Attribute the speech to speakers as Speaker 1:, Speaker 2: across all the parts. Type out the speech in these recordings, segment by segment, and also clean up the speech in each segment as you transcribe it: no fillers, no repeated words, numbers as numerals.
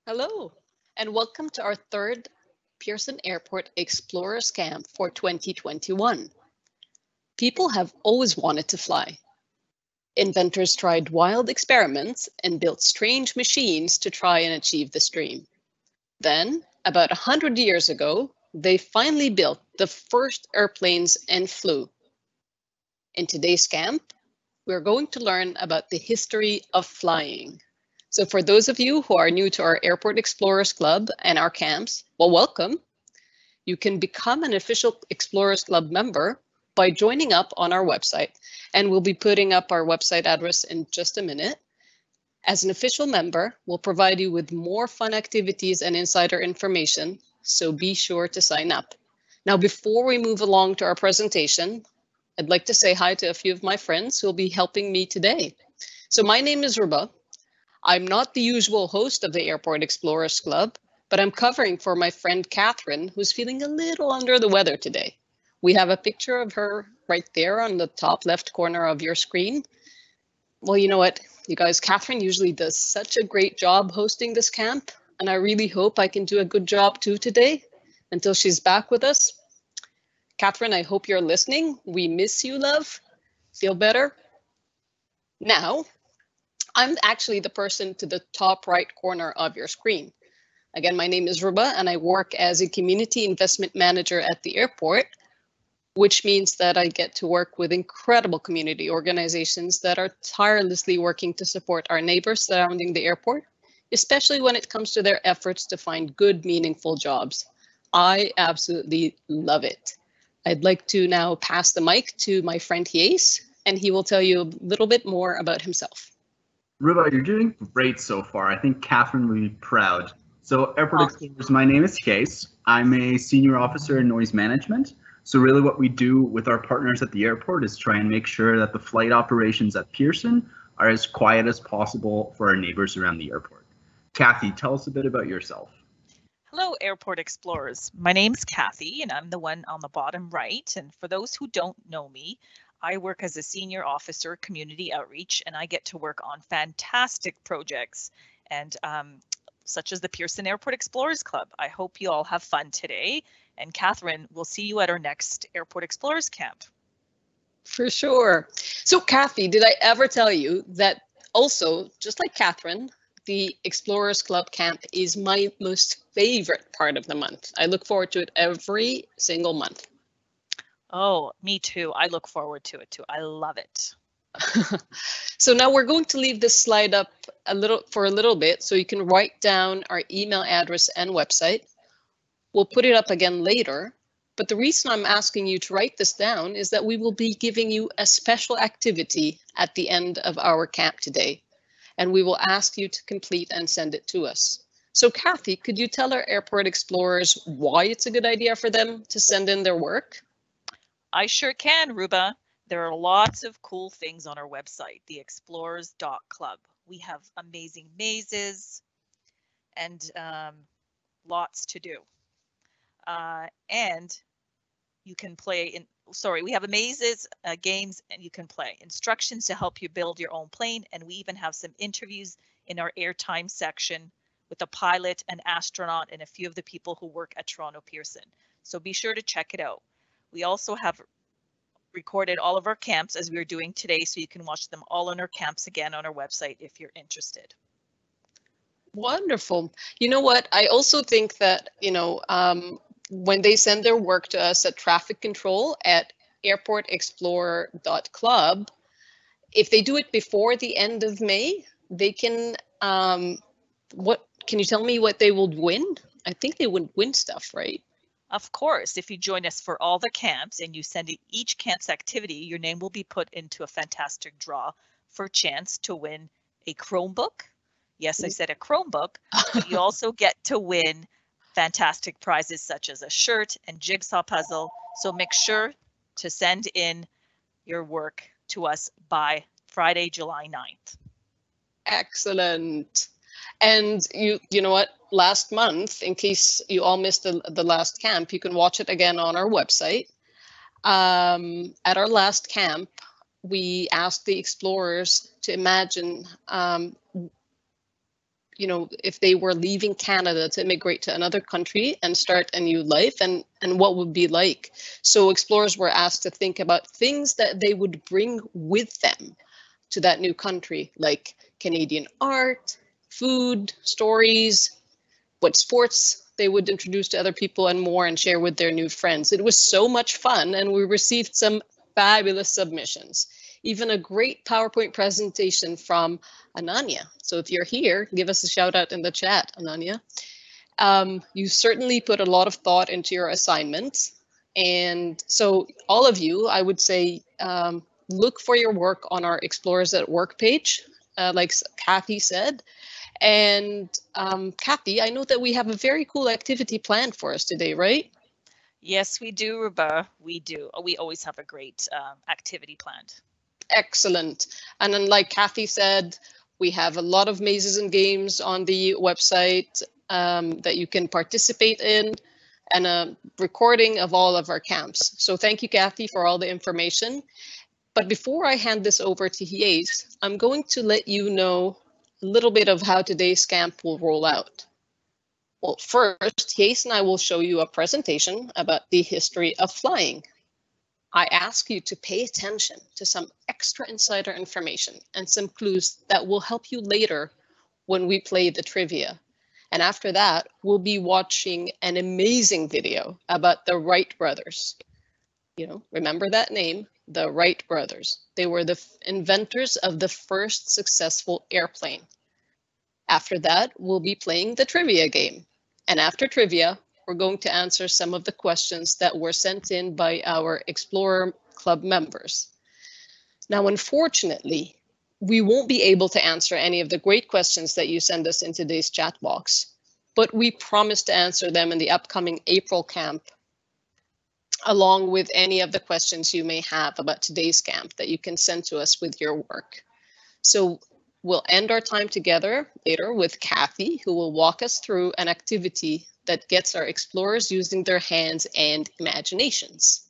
Speaker 1: Hello, and welcome to our third Pearson Airport Explorers Camp for 2021. People have always wanted to fly. Inventors tried wild experiments and built strange machines to try and achieve this dream. Then, about 100 years ago, they finally built the first airplanes and flew. In today's camp, we're going to learn about the history of flying. So for those of you who are new to our Airport Explorers Club and our camps, well, welcome. You can become an official Explorers Club member by joining up on our website. And we'll be putting up our website address in just a minute. As an official member, we'll provide you with more fun activities and insider information, so be sure to sign up. Now, before we move along to our presentation, I'd like to say hi to a few of my friends who will be helping me today. So my name is Ruba. I'm not the usual host of the Airport Explorers Club, but I'm covering for my friend Catherine, who's feeling a little under the weather today. We have a picture of her right there on the top left corner of your screen. Well, you know what, you guys, Catherine usually does such a great job hosting this camp, and I really hope I can do a good job too today until she's back with us. Catherine, I hope you're listening. We miss you, love. Feel better? Now, I'm actually the person to the top right corner of your screen. Again, my name is Ruba and I work as a community investment manager at the airport, which means that I get to work with incredible community organizations that are tirelessly working to support our neighbors surrounding the airport, especially when it comes to their efforts to find good, meaningful jobs. I absolutely love it. I'd like to now pass the mic to my friend Hies, and he will tell you a little bit more about himself.
Speaker 2: Ruba, you're doing great so far. I think Catherine will be proud. So, Airport Explorers, my name is Case. I'm a senior officer in noise management. So really what we do with our partners at the airport is try and make sure that the flight operations at Pearson are as quiet as possible for our neighbors around the airport. Kathy, tell us a bit about yourself.
Speaker 3: Hello, Airport Explorers. My name's Kathy, and I'm the one on the bottom right. And for those who don't know me, I work as a senior officer, community outreach, and I get to work on fantastic projects and such as the Pearson Airport Explorers Club. I hope you all have fun today. And Catherine, we'll see you at our next Airport Explorers Camp.
Speaker 1: For sure. So Kathy, did I ever tell you that also, just like Catherine, the Explorers Club Camp is my most favorite part of the month. I look forward to it every single month.
Speaker 3: Oh, me too. I look forward to it too. I love it.
Speaker 1: So now we're going to leave this slide up for a little bit so you can write down our email address and website. We'll put it up again later, but the reason I'm asking you to write this down is that we will be giving you a special activity at the end of our camp today, and we will ask you to complete and send it to us. So Kathy, could you tell our Airport Explorers why it's a good idea for them to send in their work?
Speaker 3: I sure can, Ruba. There are lots of cool things on our website, theexplorers.club. We have amazing mazes and lots to do. And you can play we have mazes, games, and you can play. Instructions to help you build your own plane, and we even have some interviews in our airtime section with a pilot, an astronaut, and a few of the people who work at Toronto Pearson. So be sure to check it out. We also have recorded all of our camps as we are doing today, so you can watch them all on our camps again on our website if you're interested.
Speaker 1: Wonderful. You know what? I also think that, when they send their work to us at traffic control at airportexplorer.club, if they do it before the end of May, they can, can you tell me what they will win? I think they would win stuff, right?
Speaker 3: Of course, if you join us for all the camps and you send each camp's activity, your name will be put into a fantastic draw for a chance to win a Chromebook. Yes, I said a Chromebook, but you also get to win fantastic prizes such as a shirt and jigsaw puzzle. So make sure to send in your work to us by Friday, July 9th.
Speaker 1: Excellent. And you know what, last month, in case you all missed the last camp, you can watch it again on our website. At our last camp, we asked the explorers to imagine if they were leaving Canada to immigrate to another country and start a new life, and what would be like. So explorers were asked to think about things that they would bring with them to that new country, like Canadian art, food, stories, what sports they would introduce to other people, and more, and share with their new friends. It was so much fun, and we received some fabulous submissions. Even a great PowerPoint presentation from Ananya. So if you're here, give us a shout out in the chat, Ananya. You certainly put a lot of thought into your assignment. And so all of you, I would say, look for your work on our Explorers at Work page, like Kathy said. And Kathy, I know that we have a very cool activity planned for us today, right?
Speaker 3: Yes, we do, Ruba. We do. We always have a great activity planned.
Speaker 1: Excellent. And then, like Kathy said, we have a lot of mazes and games on the website that you can participate in, and a recording of all of our camps. So thank you, Kathy, for all the information. But before I hand this over to Hies, I'm going to let you know a little bit of how today's camp will roll out. Well, first, Hies and I will show you a presentation about the history of flying. I ask you to pay attention to some extra insider information and some clues that will help you later when we play the trivia. And after that, we'll be watching an amazing video about the Wright brothers. Remember that name, the Wright brothers. They were the inventors of the first successful airplane. After that, we'll be playing the trivia game. And after trivia, we're going to answer some of the questions that were sent in by our Explorer Club members. Now, unfortunately, we won't be able to answer any of the great questions that you send us in today's chat box, but we promise to answer them in the upcoming April camp, along with any of the questions you may have about today's camp that you can send to us with your work. So we'll end our time together later with Kathy, who will walk us through an activity that gets our explorers using their hands and imaginations.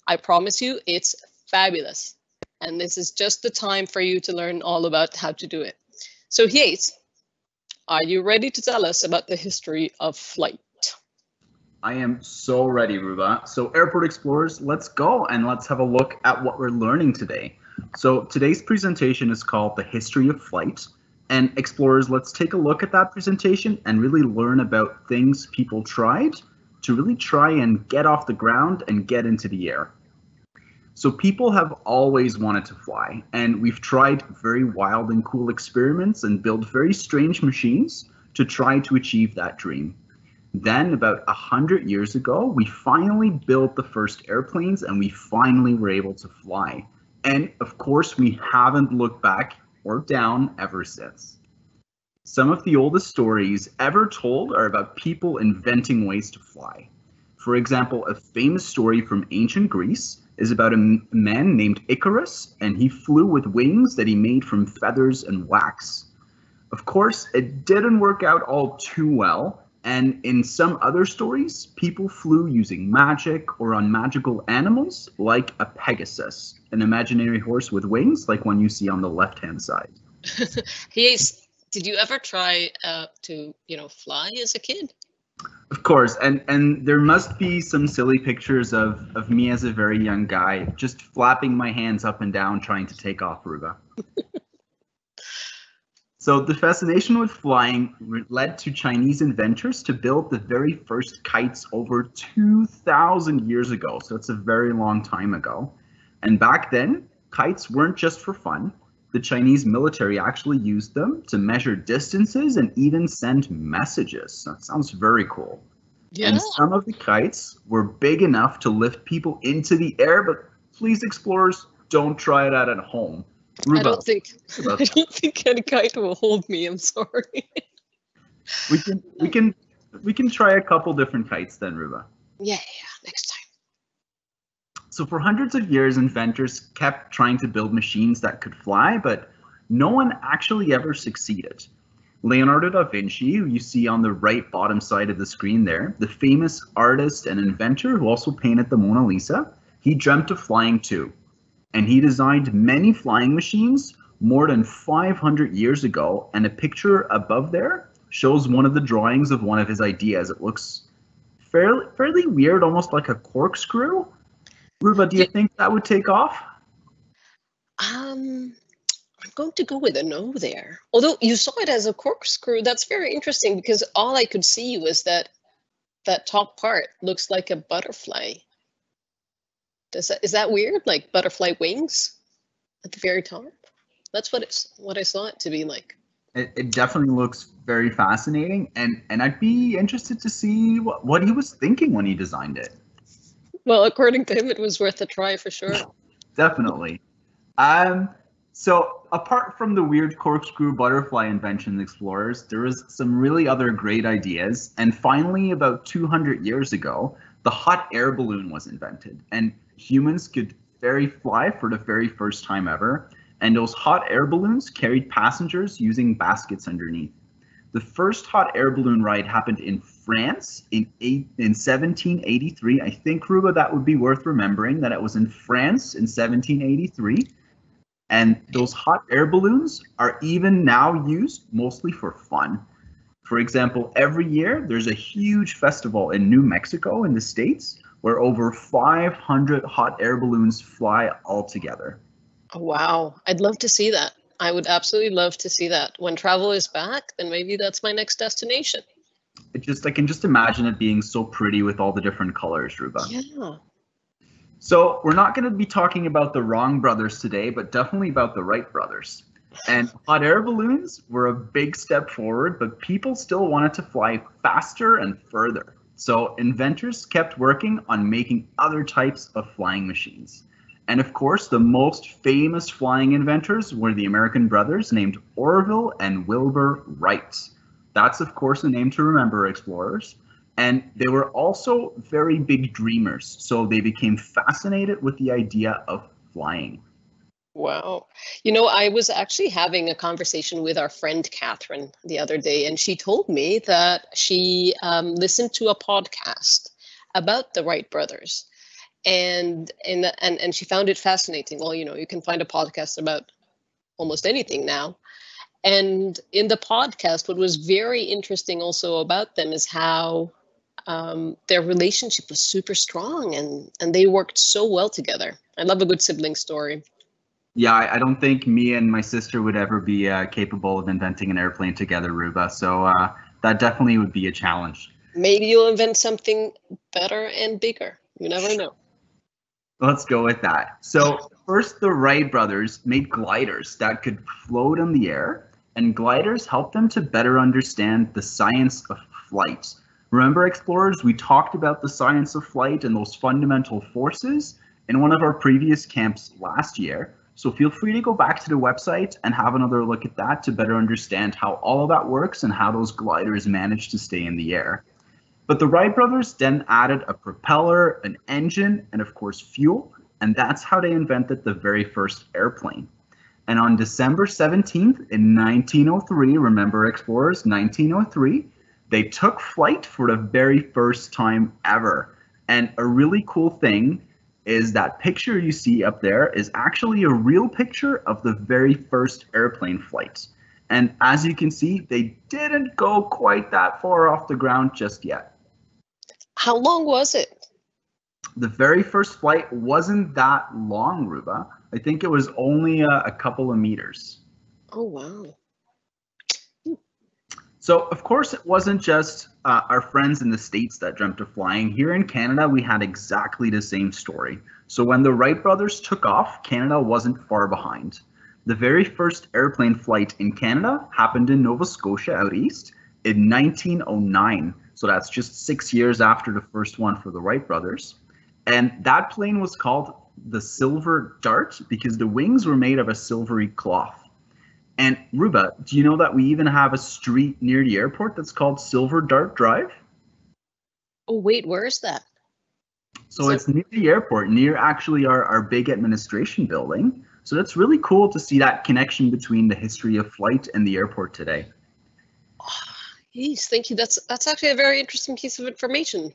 Speaker 1: I promise you, it's fabulous. And this is just the time for you to learn all about how to do it. So Hies, are you ready to tell us about the history of flight?
Speaker 2: I am so ready, Ruba. So Airport Explorers, let's go and let's have a look at what we're learning today. So today's presentation is called The History of Flight. And explorers, let's take a look at that presentation and really learn about things people tried to really try and get off the ground and get into the air. So people have always wanted to fly, and we've tried very wild and cool experiments and built very strange machines to try to achieve that dream. Then about 100 years ago, we finally built the first airplanes and we finally were able to fly. And of course, we haven't looked back or down ever since. Some of the oldest stories ever told are about people inventing ways to fly. For example, a famous story from ancient Greece is about a man named Icarus, and he flew with wings that he made from feathers and wax. Of course, it didn't work out all too well, and in some other stories, people flew using magic or on magical animals like a Pegasus, an imaginary horse with wings like one you see on the left-hand side.
Speaker 1: Hies, did you ever try to fly as a kid?
Speaker 2: Of course, and there must be some silly pictures of me as a very young guy just flapping my hands up and down trying to take off, Ruba. So the fascination with flying led to Chinese inventors to build the very first kites over 2,000 years ago. So it's a very long time ago. And back then, kites weren't just for fun. The Chinese military actually used them to measure distances and even send messages. That sounds very cool. Yeah. And some of the kites were big enough to lift people into the air, but please, explorers, don't try it out at home. Ruba,
Speaker 1: I don't think any kite will hold me. I'm sorry.
Speaker 2: we can try a couple different kites then, Ruba.
Speaker 1: Yeah, next time.
Speaker 2: So for hundreds of years, inventors kept trying to build machines that could fly, but no one actually ever succeeded. Leonardo da Vinci, who you see on the right bottom side of the screen there, the famous artist and inventor who also painted the Mona Lisa, he dreamt of flying too. And he designed many flying machines, more than 500 years ago, and a picture above there shows one of the drawings of one of his ideas. It looks fairly weird, almost like a corkscrew. Ruba, do you think that would take off?
Speaker 1: I'm going to go with a no there. Although you saw it as a corkscrew, that's very interesting because all I could see was that top part looks like a butterfly. Is that weird? Like butterfly wings at the very top? That's what I saw it to be like.
Speaker 2: It definitely looks very fascinating, and I'd be interested to see what he was thinking when he designed it.
Speaker 1: Well, according to him, it was worth a try for sure.
Speaker 2: Definitely. So apart from the weird corkscrew butterfly invention explorers, there was some really other great ideas. And finally, about 200 years ago, the hot air balloon was invented, and humans could fly for the very first time ever. And those hot air balloons carried passengers using baskets underneath. The first hot air balloon ride happened in France in 1783. I think, Ruba, that would be worth remembering, that it was in France in 1783. And those hot air balloons are even now used mostly for fun. For example, every year there's a huge festival in New Mexico in the States where over 500 hot air balloons fly all together.
Speaker 1: Oh, wow. I'd love to see that. I would absolutely love to see that. When travel is back, then maybe that's my next destination.
Speaker 2: I can just imagine it being so pretty with all the different colors, Ruba.
Speaker 1: Yeah.
Speaker 2: So we're not going to be talking about the Wrong brothers today, but definitely about the Wright brothers. And hot air balloons were a big step forward, but people still wanted to fly faster and further. So inventors kept working on making other types of flying machines. And of course, the most famous flying inventors were the American brothers named Orville and Wilbur Wright. That's, of course, a name to remember, explorers. And they were also very big dreamers, so they became fascinated with the idea of flying.
Speaker 1: Wow. You know, I was actually having a conversation with our friend Catherine the other day, and she told me that she listened to a podcast about the Wright brothers. And she found it fascinating. Well, you know, you can find a podcast about almost anything now. And in the podcast, what was very interesting also about them is how their relationship was super strong and they worked so well together. I love a good sibling story.
Speaker 2: Yeah, I don't think me and my sister would ever be capable of inventing an airplane together, Ruba. So that definitely would be a challenge.
Speaker 1: Maybe you'll invent something better and bigger. You never know.
Speaker 2: Let's go with that. So first, the Wright brothers made gliders that could float in the air, and gliders helped them to better understand the science of flight. Remember, explorers, we talked about the science of flight and those fundamental forces in one of our previous camps last year. So feel free to go back to the website and have another look at that to better understand how all of that works and how those gliders manage to stay in the air. But the Wright brothers then added a propeller, an engine, and of course fuel, and that's how they invented the very first airplane. And on December 17th in 1903, remember explorers, 1903, they took flight for the very first time ever. And a really cool thing is that picture you see up there is actually a real picture of the very first airplane flight. And as you can see, they didn't go quite that far off the ground just yet.
Speaker 1: How long was it?
Speaker 2: The very first flight wasn't that long, Ruba. I think it was only a couple of meters.
Speaker 1: Oh, wow.
Speaker 2: So, of course, it wasn't just our friends in the States that dreamt of flying. Here in Canada, we had exactly the same story. So when the Wright brothers took off, Canada wasn't far behind. The very first airplane flight in Canada happened in Nova Scotia out east in 1909. So that's just 6 years after the first one for the Wright brothers. And that plane was called the Silver Dart because the wings were made of a silvery cloth. And Ruba, do you know that we even have a street near the airport that's called Silver Dart Drive?
Speaker 1: Oh, wait, where is that?
Speaker 2: So it's near the airport, near actually our big administration building. So that's really cool to see that connection between the history of flight and the airport today.
Speaker 1: Oh, geez, thank you. That's actually a very interesting piece of information.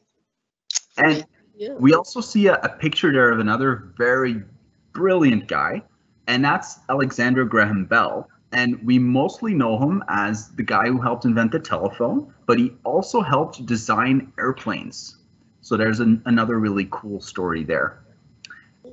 Speaker 2: And
Speaker 1: yeah.
Speaker 2: We also see a picture there of another very brilliant guy. and that's Alexander Graham Bell. And we mostly know him as the guy who helped invent the telephone, but he also helped design airplanes. So there's another really cool story there.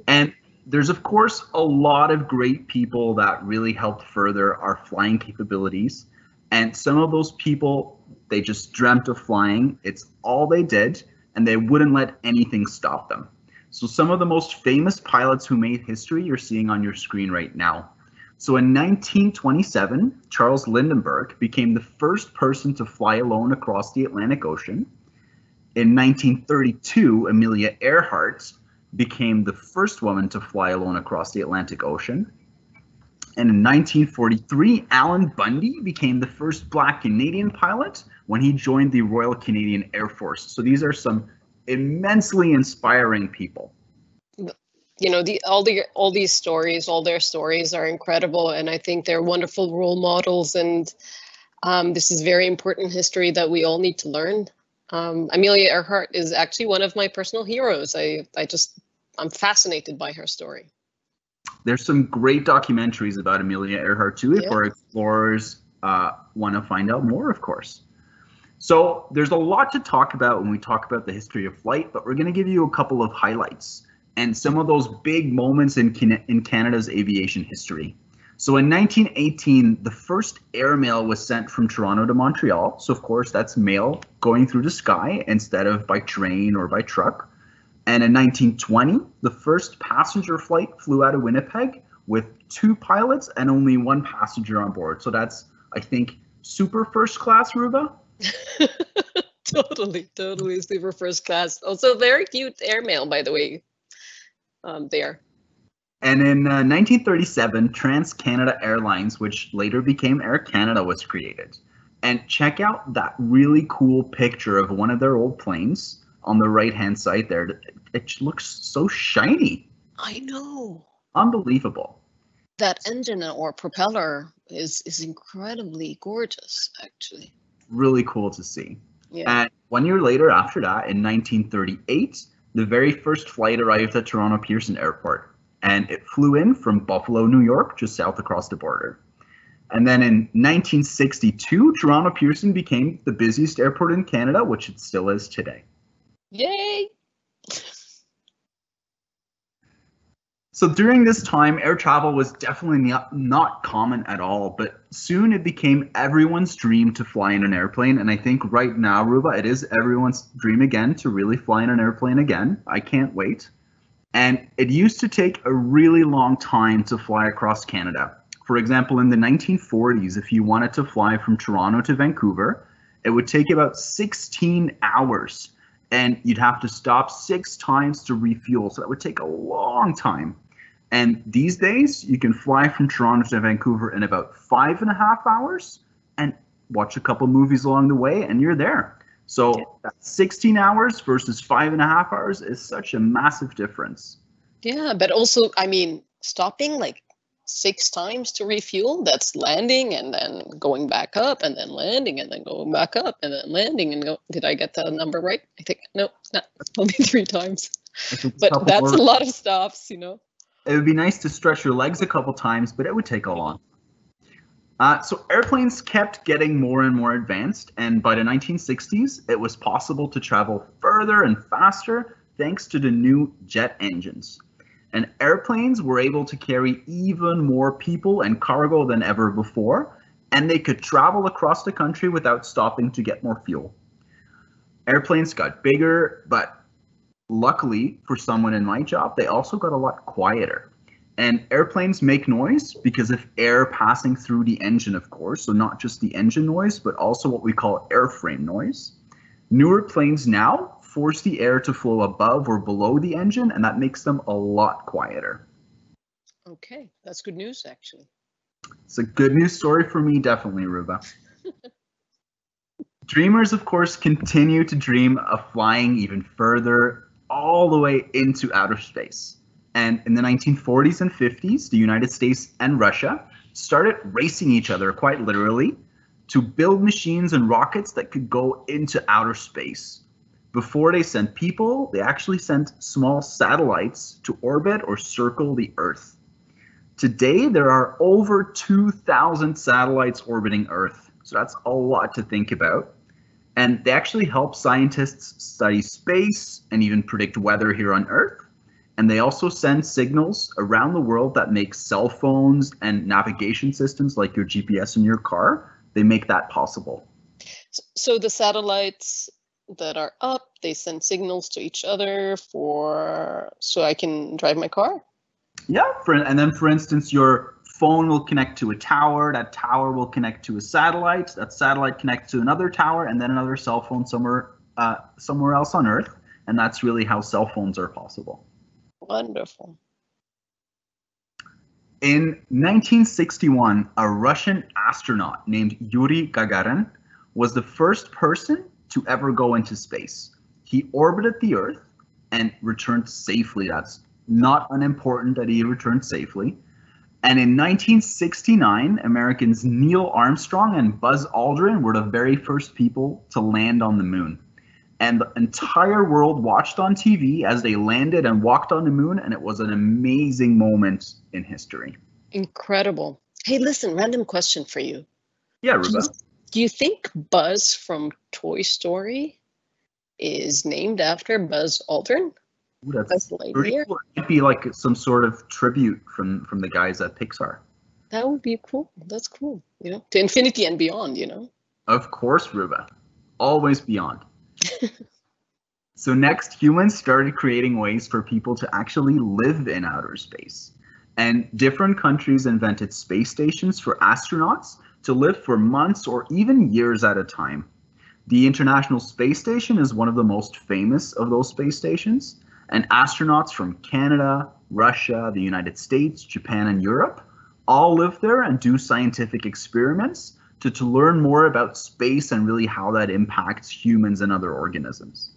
Speaker 2: And there's, of course, a lot of great people that really helped further our flying capabilities. And some of those people, they just dreamt of flying. It's all they did, and they wouldn't let anything stop them. So some of the most famous pilots who made history you're seeing on your screen right now. So in 1927, Charles Lindbergh became the first person to fly alone across the Atlantic Ocean. In 1932, Amelia Earhart became the first woman to fly alone across the Atlantic Ocean. And in 1943, Alan Bundy became the first Black Canadian pilot when he joined the Royal Canadian Air Force. So these are some immensely inspiring people.
Speaker 1: You know, all these stories, all their stories are incredible, and I think they're wonderful role models. And this is very important history that we all need to learn. Amelia Earhart is actually one of my personal heroes. I'm fascinated by her story.
Speaker 2: There's some great documentaries about Amelia Earhart too, if our explorers want to find out more, of course. So there's a lot to talk about when we talk about the history of flight, but we're going to give you a couple of highlights and some of those big moments in Canada's aviation history. So in 1918, the first airmail was sent from Toronto to Montreal. So of course, that's mail going through the sky instead of by train or by truck. And in 1920, the first passenger flight flew out of Winnipeg with 2 pilots and only 1 passenger on board. So that's, I think, super first class, Ruba.
Speaker 1: Totally super first class. Also very cute airmail, by the way. There.
Speaker 2: And in 1937, Trans-Canada Airlines, which later became Air Canada, was created. And check out that really cool picture of one of their old planes on the right-hand side there. It looks so shiny.
Speaker 1: I know.
Speaker 2: Unbelievable.
Speaker 1: That engine or propeller is incredibly gorgeous, actually.
Speaker 2: Really cool to see.
Speaker 1: Yeah.
Speaker 2: And 1 year later after that, in 1938, the very first flight arrived at Toronto Pearson Airport, and it flew in from Buffalo, New York, just south across the border. And then in 1962, Toronto Pearson became the busiest airport in Canada, which it still is today.
Speaker 1: Yay!
Speaker 2: So during this time, air travel was definitely not common at all, but soon it became everyone's dream to fly in an airplane. And I think right now, Ruba, it is everyone's dream again to really fly in an airplane again. I can't wait. And it used to take a really long time to fly across Canada. For example, in the 1940s, if you wanted to fly from Toronto to Vancouver, it would take about 16 hours. And you'd have to stop 6 times to refuel. So that would take a long time. And these days, you can fly from Toronto to Vancouver in about 5.5 hours and watch a couple movies along the way, and you're there. So that 16 hours versus 5.5 hours is such a massive difference.
Speaker 1: Yeah, but also, I mean, stopping like 6 times to refuel, that's landing and then going back up and then landing and then going back up and then landing and go. Did I get the number right? I think, no, not only 3 times. But that's a lot of stops, you know.
Speaker 2: It would be nice to stretch your legs a couple times, but it would take a long. So airplanes kept getting more and more advanced, and by the 1960s, it was possible to travel further and faster thanks to the new jet engines. And airplanes were able to carry even more people and cargo than ever before, and they could travel across the country without stopping to get more fuel. Airplanes got bigger, but luckily for someone in my job, they also got a lot quieter. And airplanes make noise because of air passing through the engine, of course. So not just the engine noise, but also what we call airframe noise. Newer planes now force the air to flow above or below the engine, and that makes them a lot quieter.
Speaker 1: Okay, that's good news, actually.
Speaker 2: It's a good news story for me, definitely, Ruba. Dreamers, of course, continue to dream of flying even further, all the way into outer space. And in the 1940s and 50s, the United States and Russia started racing each other, quite literally, to build machines and rockets that could go into outer space. Before they sent people, they actually sent small satellites to orbit or circle the Earth. Today, there are over 2,000 satellites orbiting Earth. So that's a lot to think about. And they actually help scientists study space and even predict weather here on Earth. And they also send signals around the world that make cell phones and navigation systems like your GPS in your car, they make that possible.
Speaker 1: So the satellites that are up, they send signals to each other so I can drive my car?
Speaker 2: Yeah, and then for instance, your phone will connect to a tower, that tower will connect to a satellite, that satellite connects to another tower, and then another cell phone somewhere else on Earth. And that's really how cell phones are possible.
Speaker 1: Wonderful.
Speaker 2: In 1961, a Russian astronaut named Yuri Gagarin was the first person to ever go into space. He orbited the Earth and returned safely. That's not unimportant that he returned safely. And in 1969, Americans Neil Armstrong and Buzz Aldrin were the very first people to land on the moon. And the entire world watched on TV as they landed and walked on the moon, and it was an amazing moment in history.
Speaker 1: Incredible. Hey, listen, random question for you.
Speaker 2: Yeah, Ruba.
Speaker 1: Do you think Buzz from Toy Story is named after Buzz Aldrin?
Speaker 2: Ooh, that's pretty cool. It might be like some sort of tribute from the guys at Pixar.
Speaker 1: That would be cool. That's cool. You know, to infinity and beyond, you know?
Speaker 2: Of course, Ruba. Always beyond. So next, humans started creating ways for people to actually live in outer space. And different countries invented space stations for astronauts to live for months or even years at a time. The International Space Station is one of the most famous of those space stations. And astronauts from Canada, Russia, the United States, Japan, and Europe all live there and do scientific experiments to learn more about space and really how that impacts humans and other organisms.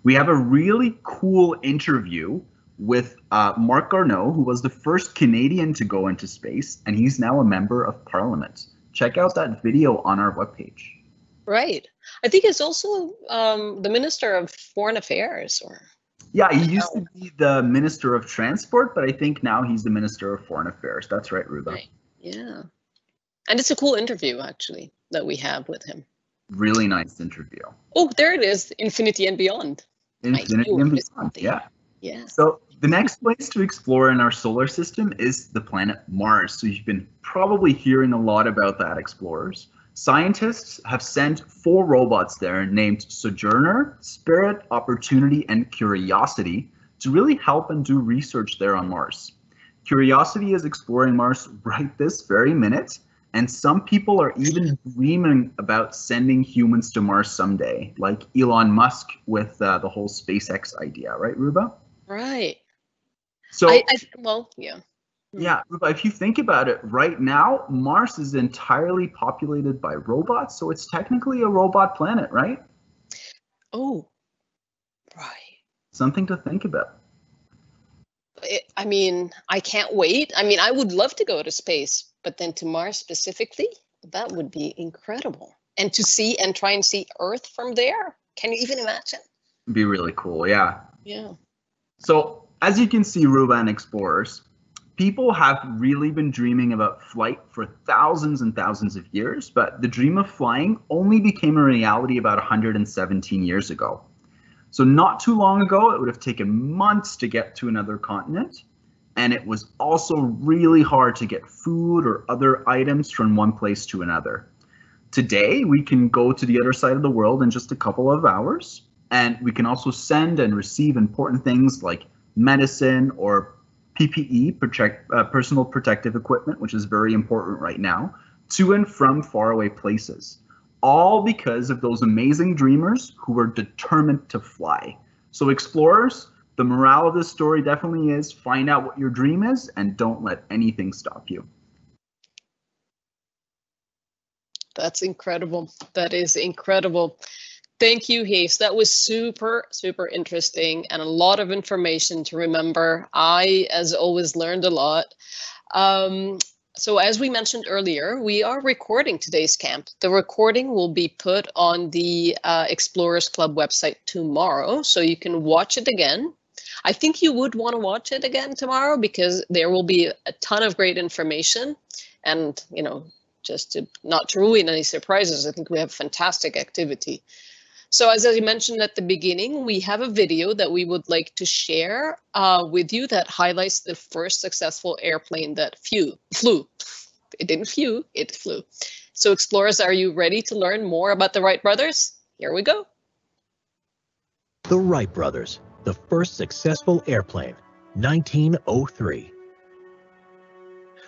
Speaker 2: We have a really cool interview with Marc Garneau, who was the first Canadian to go into space, and he's now a member of Parliament. Check out that video on our webpage.
Speaker 1: Right. I think it's also the Minister of Foreign Affairs, or...
Speaker 2: Yeah, he used to be the Minister of Transport, but I think now he's the Minister of Foreign Affairs. That's right, Ruba.
Speaker 1: Right. Yeah. And it's a cool interview, actually, that we have with him.
Speaker 2: Really nice interview.
Speaker 1: Oh, there it is. Infinity and Beyond.
Speaker 2: Infinity and Beyond, yeah.
Speaker 1: Yeah.
Speaker 2: So the next place to explore in our solar system is the planet Mars. So you've been probably hearing a lot about that, explorers. Scientists have sent 4 robots there named Sojourner, Spirit, Opportunity, and Curiosity to really help and do research there on Mars. Curiosity is exploring Mars right this very minute, and some people are even dreaming about sending humans to Mars someday, like Elon Musk with the whole SpaceX idea, right, Ruba?
Speaker 1: Right.
Speaker 2: So,
Speaker 1: well, yeah.
Speaker 2: Yeah, Ruba, if you think about it, right now, Mars is entirely populated by robots, so it's technically a robot planet, right?
Speaker 1: Oh, right.
Speaker 2: Something to think about.
Speaker 1: I mean, I can't wait. I mean, I would love to go to space, but then to Mars specifically, that would be incredible. And to see and try and see Earth from there, can you even imagine?
Speaker 2: It'd be really cool, yeah.
Speaker 1: Yeah.
Speaker 2: So, as you can see, Ruba and explorers, people have really been dreaming about flight for thousands and thousands of years, but the dream of flying only became a reality about 117 years ago. So not too long ago, it would have taken months to get to another continent, and it was also really hard to get food or other items from one place to another. Today, we can go to the other side of the world in just a couple of hours, and we can also send and receive important things like medicine or PPE, personal protective equipment, which is very important right now, to and from faraway places. All because of those amazing dreamers who were determined to fly. So explorers, the morale of this story definitely is find out what your dream is and don't let anything stop you.
Speaker 1: That's incredible. That is incredible. Thank you, Hayes. That was super, super interesting and a lot of information to remember. I, as always, learned a lot. So as we mentioned earlier, we are recording today's camp. The recording will be put on the Explorers Club website tomorrow, so you can watch it again I think you would want to watch it again tomorrow because there will be a ton of great information. And, you know, just to not ruin any surprises, I think we have fantastic activity. So as I mentioned at the beginning, we have a video that we would like to share with you that highlights the first successful airplane that flew. It didn't flew, it flew. So explorers, are you ready to learn more about the Wright brothers? Here we go.
Speaker 4: The Wright brothers, the first successful airplane, 1903.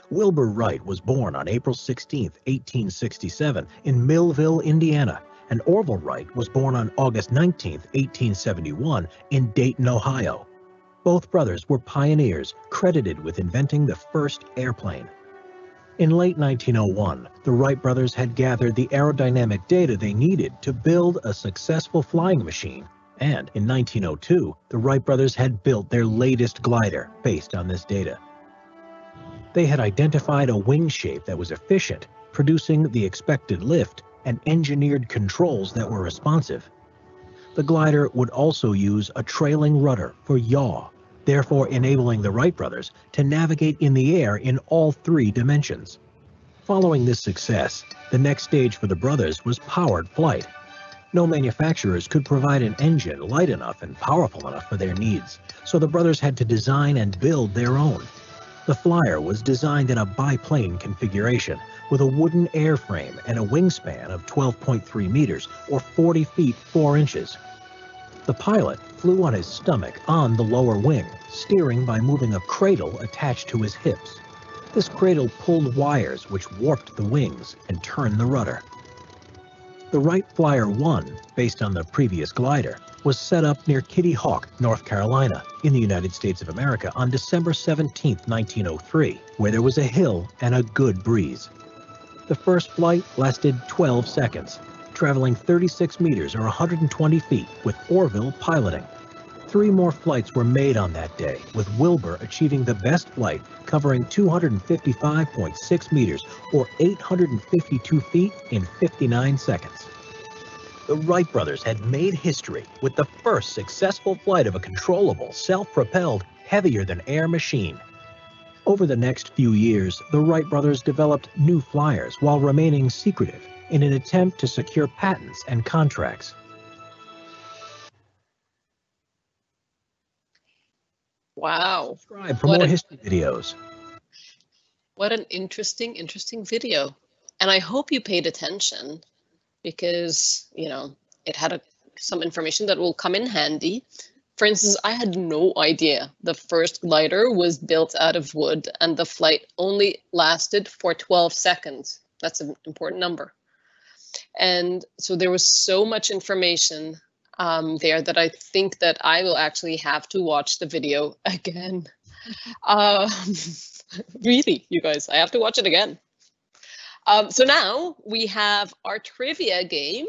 Speaker 4: Wilbur Wright was born on April 16, 1867 in Millville, Indiana, and Orville Wright was born on August 19, 1871 in Dayton, Ohio. Both brothers were pioneers credited with inventing the first airplane. In late 1901, the Wright brothers had gathered the aerodynamic data they needed to build a successful flying machine, and in 1902, the Wright brothers had built their latest glider based on this data. They had identified a wing shape that was efficient, producing the expected lift, and engineered controls that were responsive. The glider would also use a trailing rudder for yaw, therefore enabling the Wright brothers to navigate in the air in all 3 dimensions. Following this success, the next stage for the brothers was powered flight. No manufacturers could provide an engine light enough and powerful enough for their needs, so the brothers had to design and build their own. The Flyer was designed in a biplane configuration with a wooden airframe and a wingspan of 12.3 meters or 40 feet 4 inches. The pilot flew on his stomach on the lower wing, steering by moving a cradle attached to his hips. This cradle pulled wires which warped the wings and turned the rudder. The Wright Flyer 1, based on the previous glider, was set up near Kitty Hawk, North Carolina, in the United States of America on December 17, 1903, where there was a hill and a good breeze. The first flight lasted 12 seconds, traveling 36 meters or 120 feet with Orville piloting. 3 more flights were made on that day, with Wilbur achieving the best flight, covering 255.6 meters or 852 feet in 59 seconds. The Wright brothers had made history with the first successful flight of a controllable, self-propelled, heavier-than-air machine. Over the next few years, the Wright brothers developed new flyers while remaining secretive in an attempt to secure patents and contracts.
Speaker 1: Wow.
Speaker 4: Subscribe for more history videos.
Speaker 1: What an interesting video. And I hope you paid attention because, you know, it had some information that will come in handy. For instance, I had no idea the first glider was built out of wood and the flight only lasted for 12 seconds. That's an important number. And so there was so much information there that I think that I will actually have to watch the video again. Really, you guys, I have to watch it again. So now we have our trivia game.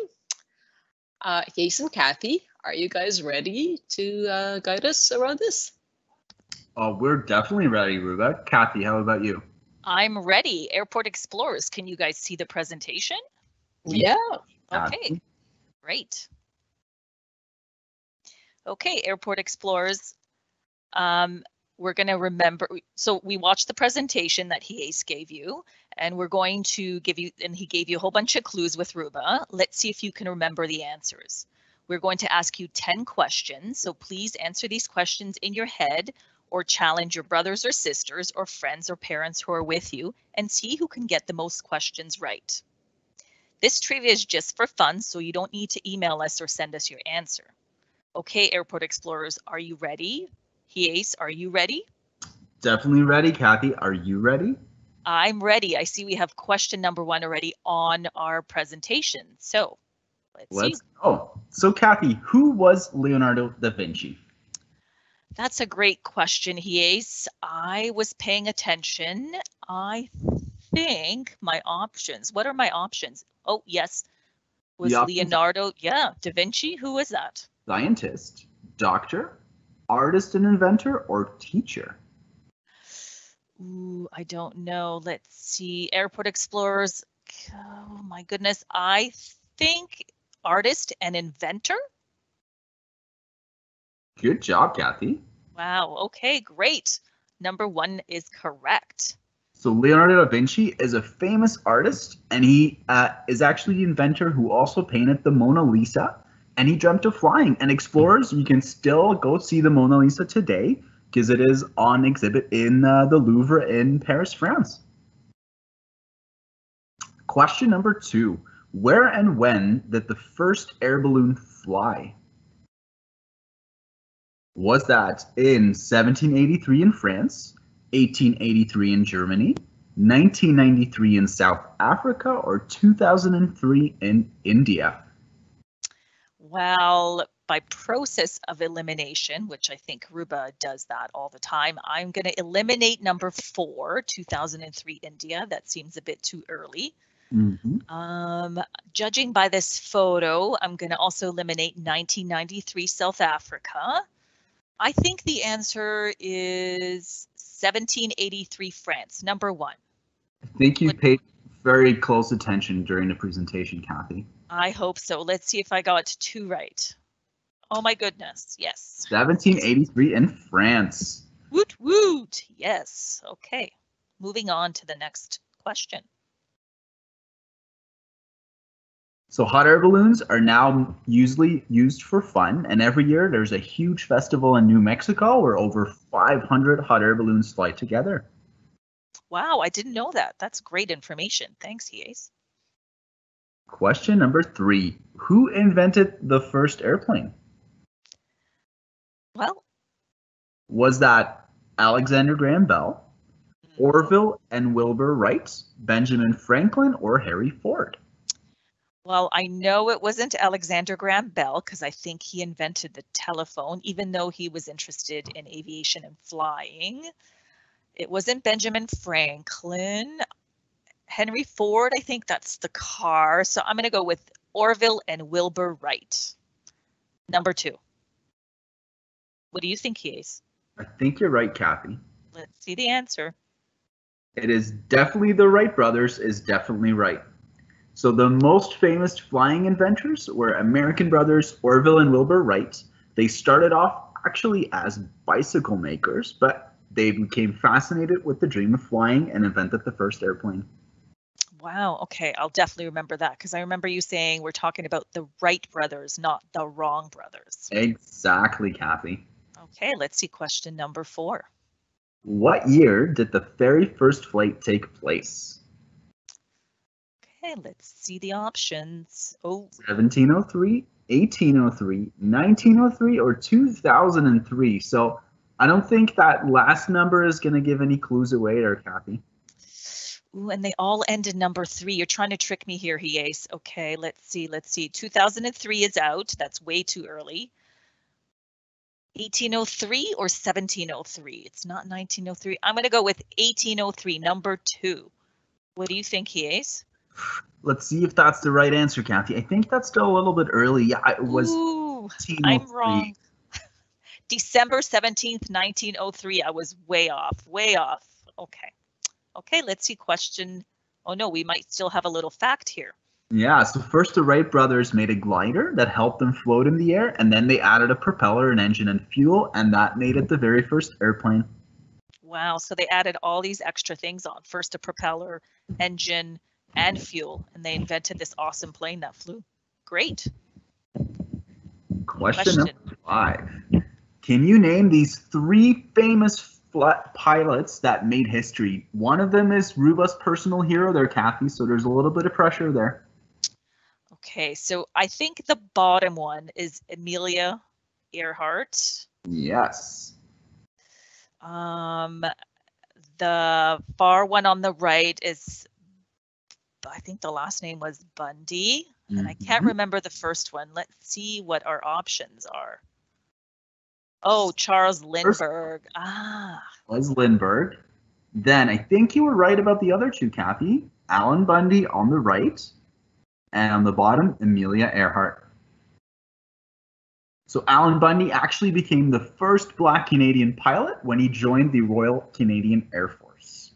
Speaker 1: Yace and Kathy, are you guys ready to guide us around this?
Speaker 2: We're definitely ready, Ruba. Kathy, how about you?
Speaker 3: I'm ready. Airport Explorers, can you guys see the presentation?
Speaker 1: Yeah.
Speaker 3: Okay, great. Okay, Airport Explorers, we're going to remember, so we watched the presentation that Yace gave you, and we're going to give you, and he gave you a whole bunch of clues with Ruba. Let's see if you can remember the answers. We're going to ask you 10 questions, so please answer these questions in your head or challenge your brothers or sisters or friends or parents who are with you and see who can get the most questions right. This trivia is just for fun, so you don't need to email us or send us your answer. Okay, Airport Explorers, are you ready? Yace, are you ready?
Speaker 2: Definitely ready, Kathy. Are you ready?
Speaker 3: I'm ready. I see we have question number 1 already on our presentation. So let's see.
Speaker 2: go. So Kathy, who was Leonardo da Vinci?
Speaker 3: That's a great question, Yace. I was paying attention. I think my options. What are my options? Oh, yes. Was Leonardo, da Vinci? Who was that?
Speaker 2: Scientist, doctor, artist and inventor, or teacher?
Speaker 3: Ooh, I don't know. Let's see. Airport Explorers. Oh my goodness. I think artist and inventor.
Speaker 2: Good job, Kathy.
Speaker 3: Wow. Okay, great. Number 1 is correct.
Speaker 2: So Leonardo da Vinci is a famous artist, and he is actually the inventor who also painted the Mona Lisa, and he dreamt of flying. And explorers, you can still go see the Mona Lisa today because it is on exhibit in the Louvre in Paris, France. Question number 2. Where and when did the first air balloon fly? Was that in 1783 in France, 1883 in Germany, 1993 in South Africa, or 2003 in India?
Speaker 3: Well, by process of elimination, which I think Ruba does that all the time, I'm going to eliminate number 4, 2003 India. That seems a bit too early. Judging by this photo, I'm going to also eliminate 1993 South Africa. I think the answer is 1783 France, number 1.
Speaker 2: I think you paid very close attention during the presentation, Kathy.
Speaker 3: I hope so. Let's see if I got 2 right. Oh my goodness, yes.
Speaker 2: 1783 in France.
Speaker 3: Woot woot, yes. Okay, moving on to the next question.
Speaker 2: So hot air balloons are now usually used for fun, and every year there's a huge festival in New Mexico where over 500 hot air balloons fly together.
Speaker 3: Wow, I didn't know that. That's great information. Thanks, Yace.
Speaker 2: Question number 3. Who invented the first airplane?
Speaker 3: Well,
Speaker 2: Was that Alexander Graham Bell, Orville and Wilbur Wright, Benjamin Franklin, or Harry Ford?
Speaker 3: well, I know it wasn't Alexander Graham Bell because I think he invented the telephone, even though he was interested in aviation and flying. It wasn't Benjamin Franklin. Henry Ford, I think that's the car. So I'm going to go with Orville and Wilbur Wright. Number 2. What do you think, Yace?
Speaker 2: I think you're right, Kathy.
Speaker 3: Let's see the answer.
Speaker 2: It is definitely the Wright brothers is definitely right. So the most famous flying inventors were American brothers Orville and Wilbur Wright. They started off actually as bicycle makers, but they became fascinated with the dream of flying and invented the first airplane.
Speaker 3: Wow. Okay. I'll definitely remember that because I remember you saying we're talking about the Wright brothers, not the wrong brothers.
Speaker 2: Exactly, Kathy.
Speaker 3: Okay. Let's see question number 4.
Speaker 2: What year did the very first flight take place?
Speaker 3: Okay. Let's see the options. Oh,
Speaker 2: 1703, 1803, 1903, or 2003. So I don't think that last number is going to give any clues away there, Kathy.
Speaker 3: ooh, and they all end in number 3. You're trying to trick me here, Yace. Okay. Let's see. 2003 is out. That's way too early. 1803 or 1703? It's not 1903. I'm going to go with 1803, number 2. What do you think, Yace?
Speaker 2: Let's see if that's the right answer, Kathy. I think that's still a little bit early. Yeah, it was.
Speaker 3: Ooh,
Speaker 2: 1803.
Speaker 3: I'm wrong. December 17th, 1903. I was way off, way off. Okay. Okay, let's see question. Oh no, we might still have a little fact here.
Speaker 2: Yeah, so first the Wright brothers made a glider that helped them float in the air, and then they added a propeller, an engine, and fuel, and that made it the very first airplane.
Speaker 3: Wow, so they added all these extra things on. First a propeller, engine, and fuel, and they invented this awesome plane that flew. Great.
Speaker 2: Question number 5. Can you name these 3 famous pilots that made history? One of them is Ruba's personal hero there, Kathy, so there's a little bit of pressure there.
Speaker 3: Okay, so I think the bottom one is Amelia Earhart.
Speaker 2: Yes.
Speaker 3: The far one on the right is, I think the last name was Bundy, and I can't remember the first one. Let's see what our options are. Oh, Charles Lindbergh.
Speaker 2: Was Lindbergh. Then I think you were right about the other 2, Kathy. Alan Bundy on the right, and on the bottom, Amelia Earhart. So Alan Bundy actually became the first Black Canadian pilot when he joined the Royal Canadian Air Force.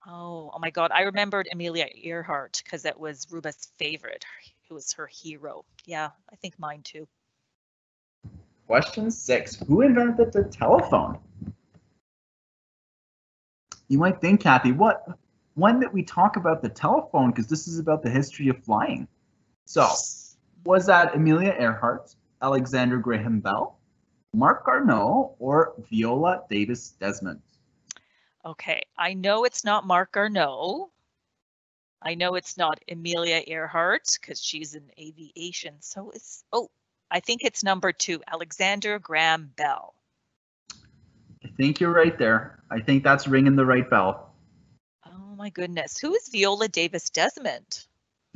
Speaker 3: Oh my God. I remembered Amelia Earhart because it was Ruba's favorite. It was her hero. Yeah, I think mine too.
Speaker 2: Question 6. Who invented the telephone? You might think, Kathy, when did we talk about the telephone? Because this is about the history of flying. So, was that Amelia Earhart, Alexander Graham Bell, Mark Garneau, or Viola Davis Desmond?
Speaker 3: Okay, I know it's not Mark Garneau. I know it's not Amelia Earhart because she's in aviation. So it's, I think it's number 2, Alexander Graham Bell.
Speaker 2: I think you're right there. I think that's ringing the right bell.
Speaker 3: Oh my goodness. Who is Viola Davis Desmond?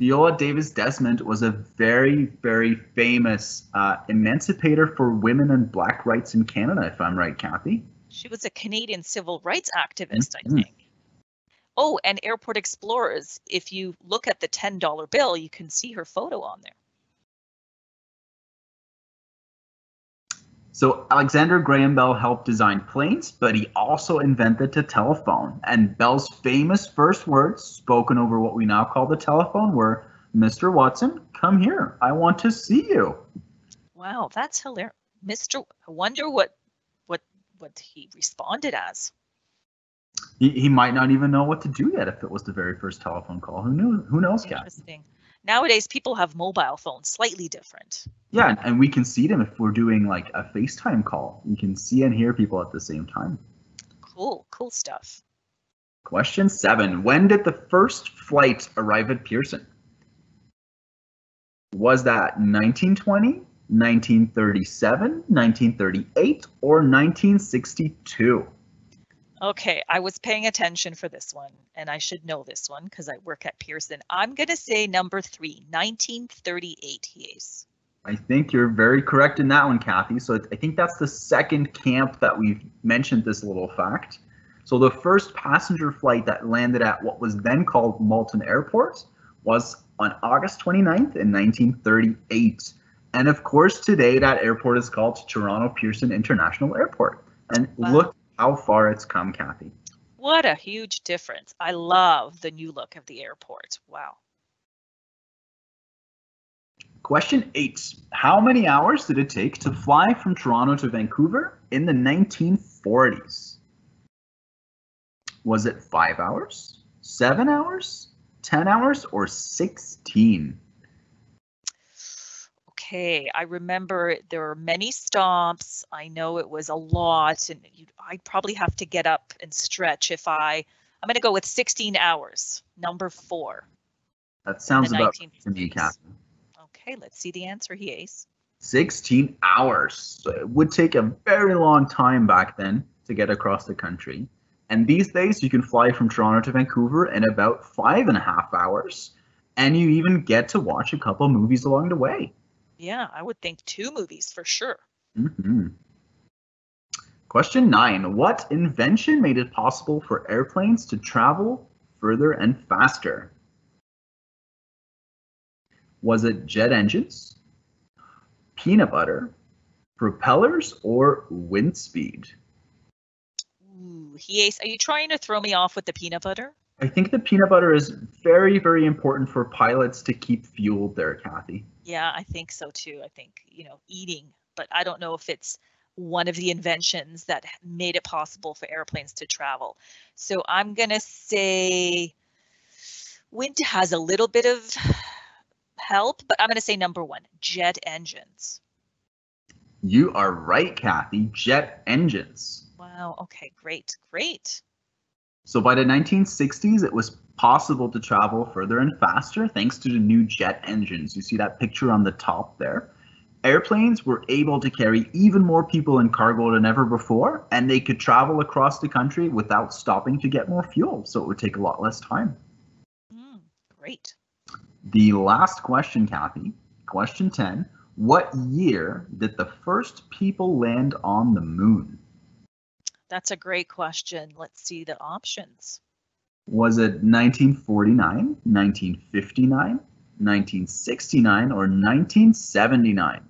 Speaker 2: Viola Davis Desmond was a very, very famous emancipator for women and black rights in Canada, if I'm right, Kathy.
Speaker 3: She was a Canadian civil rights activist, I think. Oh, and Airport Explorers. If you look at the $10 bill, you can see her photo on there.
Speaker 2: So Alexander Graham Bell helped design planes, but he also invented the telephone. And Bell's famous first words spoken over what we now call the telephone were, "Mr. Watson, come here. I want to see you."
Speaker 3: Wow, that's hilarious. I wonder what he responded as.
Speaker 2: He might not even know what to do yet if it was the very first telephone call. Who knew? Who knows, Kathy?
Speaker 3: Interesting. Nowadays, people have mobile phones, slightly different.
Speaker 2: Yeah, and we can see them if we're doing like a FaceTime call. You can see and hear people at the same time.
Speaker 3: Cool stuff.
Speaker 2: Question 7. When did the first flight arrive at Pearson? Was that 1920, 1937, 1938, or 1962?
Speaker 3: Okay, I was paying attention for this one, and I should know this one because I work at Pearson. I'm going to say number 3, 1938, yes.
Speaker 2: I think you're very correct in that one, Kathy. So I think that's the second camp that we've mentioned this little fact. So the first passenger flight that landed at what was then called Malton Airport was on August 29th in 1938. And of course, today that airport is called Toronto Pearson International Airport. And
Speaker 3: Wow.
Speaker 2: Look how far it's come, Kathy.
Speaker 3: What a huge difference. I love the new look of the airport. Wow.
Speaker 2: Question 8. How many hours did it take to fly from Toronto to Vancouver in the 1940s? Was it 5 hours, 7 hours, 10 hours, or 16?
Speaker 3: Okay, I remember there were many stops. I know it was a lot, and I'd probably have to get up and stretch if I'm going to go with 16 hours, number 4.
Speaker 2: That sounds about right to
Speaker 3: 1950s.
Speaker 2: me, Kathy.
Speaker 3: Okay, let's see the answer, yes.
Speaker 2: 16 hours. So it would take a very long time back then to get across the country. And these days, you can fly from Toronto to Vancouver in about 5.5 hours. And you even get to watch a couple movies along the way.
Speaker 3: Yeah, I would think 2 movies for sure.
Speaker 2: Question 9. What invention made it possible for airplanes to travel further and faster? Was it jet engines, peanut butter, propellers, or wind speed?
Speaker 3: Ooh, yes. Are you trying to throw me off with the peanut butter?
Speaker 2: I think the peanut butter is very, very important for pilots to keep fueled there, Kathy.
Speaker 3: Yeah, I think so too. I think, eating, but I don't know if it's one of the inventions that made it possible for airplanes to travel. So I'm going to say wind has a little bit of help, but I'm going to say number 1, jet engines.
Speaker 2: You are right, Kathy. Jet engines.
Speaker 3: Wow. Okay, great.
Speaker 2: So by the 1960s, it was possible to travel further and faster thanks to the new jet engines. You see that picture on the top there? Airplanes were able to carry even more people and cargo than ever before, and they could travel across the country without stopping to get more fuel, so it would take a lot less time.
Speaker 3: Great.
Speaker 2: The last question, Kathy, question 10. What year did the first people land on the moon?
Speaker 3: That's a great question. Let's see the options.
Speaker 2: Was it 1949, 1959, 1969, or 1979?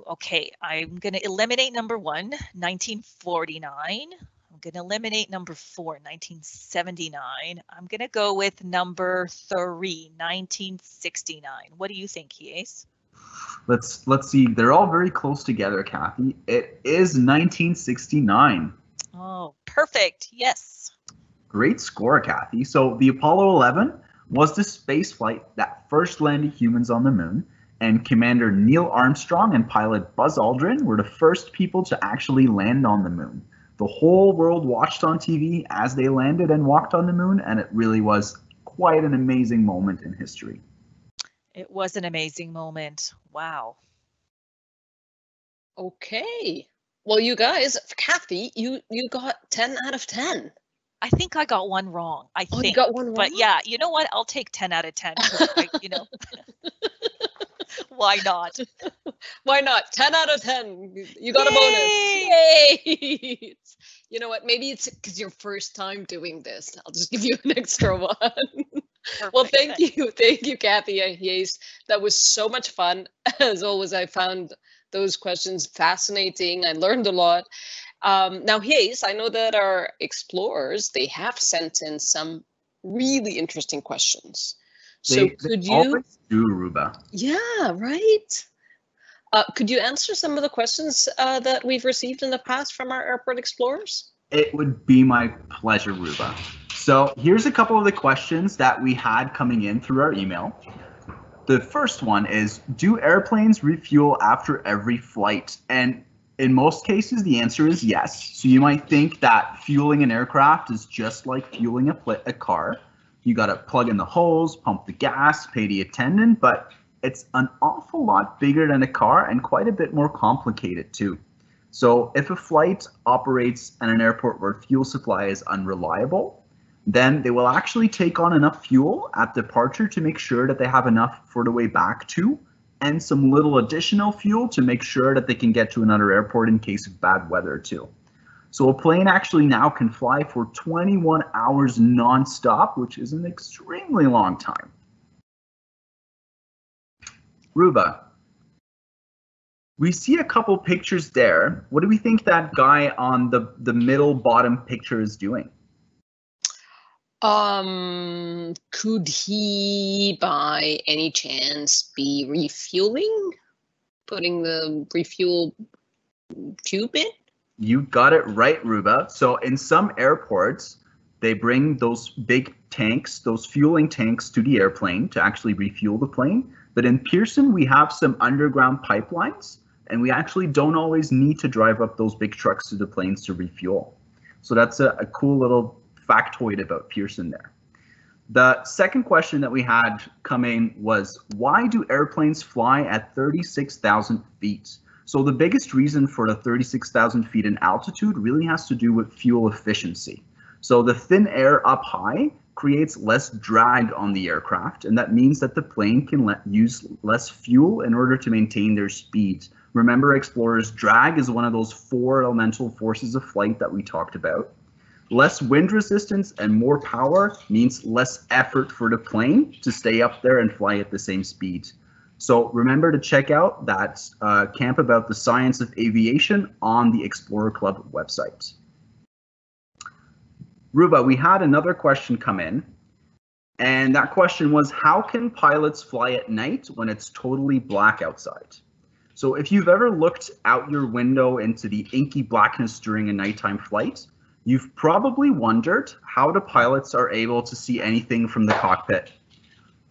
Speaker 3: Okay, I'm going to eliminate number 1, 1949. I'm going to eliminate number 4, 1979. I'm going to go with number 3, 1969. What do you think, Yes?
Speaker 2: Let's see. They're all very close together, Kathy. It is 1969.
Speaker 3: Oh, perfect. Yes.
Speaker 2: Great score, Kathy. So the Apollo 11 was the space flight that first landed humans on the moon, and Commander Neil Armstrong and pilot Buzz Aldrin were the first people to actually land on the moon. The whole world watched on TV as they landed and walked on the moon, and it really was quite an amazing moment in history.
Speaker 3: It was an amazing moment. Wow.
Speaker 1: Okay. Well, you guys, Kathy, you got 10 out of 10.
Speaker 3: I think I got one wrong. I think.
Speaker 1: You got one wrong?
Speaker 3: But yeah, you know what? I'll take 10 out of 10. Why not?
Speaker 1: Why not? 10 out of 10. You got
Speaker 3: Yay!
Speaker 1: a bonus. Yay! You know what? Maybe it's because your first time doing this. I'll just give you an extra one.
Speaker 3: Perfect.
Speaker 1: Well, thank you. Thank you, Kathy and Hayes. That was so much fun. As always, I found those questions fascinating. I learned a lot. Now, Hayes, I know that our explorers, they have sent in some really interesting questions. So could you
Speaker 2: always do, Ruba?
Speaker 1: Yeah, right. Could you answer some of the questions that we've received in the past from our airport explorers?
Speaker 2: It would be my pleasure, Ruba. So here's a couple of the questions that we had coming in through our email. The first one is, do airplanes refuel after every flight? And in most cases, the answer is yes. So you might think that fueling an aircraft is just like fueling a car. You got to plug in the hose, pump the gas, pay the attendant, but it's an awful lot bigger than a car and quite a bit more complicated too. So if a flight operates at an airport where fuel supply is unreliable, then they will actually take on enough fuel at departure to make sure that they have enough for the way back too, and some little additional fuel to make sure that they can get to another airport in case of bad weather too. So a plane actually now can fly for 21 hours non-stop, which is an extremely long time. Ruba, we see a couple pictures there. What do we think that guy on the middle bottom picture is doing?
Speaker 1: Could he by any chance be refueling? Putting the refuel tube in?
Speaker 2: You got it right, Ruba. So in some airports, they bring those big tanks, those fueling tanks to the airplane to actually refuel the plane. But in Pearson, we have some underground pipelines, and we actually don't always need to drive up those big trucks to the planes to refuel. So that's a cool little factoid about Pearson there. The second question that we had come in was, why do airplanes fly at 36,000 feet? So the biggest reason for the 36,000 feet in altitude really has to do with fuel efficiency. So the thin air up high creates less drag on the aircraft, and that means that the plane can use less fuel in order to maintain their speed. Remember, explorers, drag is one of those 4 elemental forces of flight that we talked about. Less wind resistance and more power means less effort for the plane to stay up there and fly at the same speed. So remember to check out that camp about the science of aviation on the Explorer Club website. Ruba, we had another question come in, and that question was, how can pilots fly at night when it's totally black outside? So if you've ever looked out your window into the inky blackness during a nighttime flight, you've probably wondered how the pilots are able to see anything from the cockpit.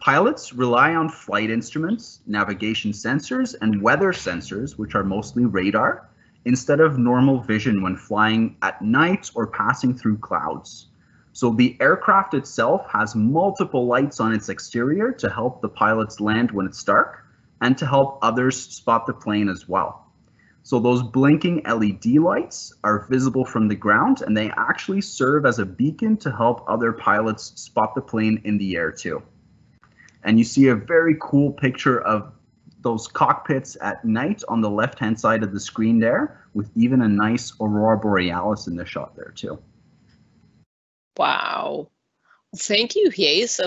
Speaker 2: Pilots rely on flight instruments, navigation sensors, and weather sensors, which are mostly radar, instead of normal vision when flying at night or passing through clouds. So the aircraft itself has multiple lights on its exterior to help the pilots land when it's dark and to help others spot the plane as well. So those blinking LED lights are visible from the ground, and they actually serve as a beacon to help other pilots spot the plane in the air too. And you see a very cool picture of those cockpits at night on the left-hand side of the screen there, with even a nice aurora borealis in the shot there too.
Speaker 1: Wow. Thank you, Hayes.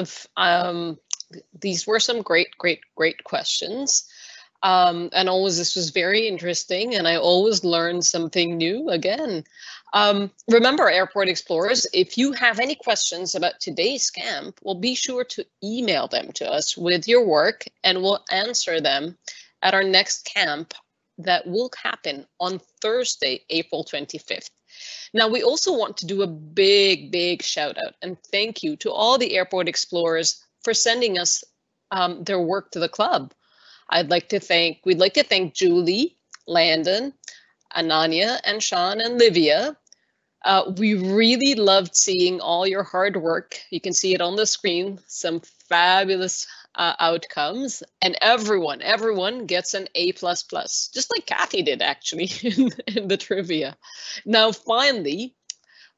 Speaker 1: These were some great questions. And always, this was very interesting, and I always learn something new again. Remember, Airport Explorers, if you have any questions about today's camp, well, be sure to email them to us with your work, and we'll answer them at our next camp that will happen on Thursday, April 25th. Now, we also want to do a big shout out and thank you to all the airport explorers for sending us their work to the club. We'd like to thank Julie, Landon, Ananya, and Sean and Livia. We really loved seeing all your hard work. You can see it on the screen, some fabulous outcomes, and everyone gets an A++, just like Kathy did actually in the trivia. Now, finally,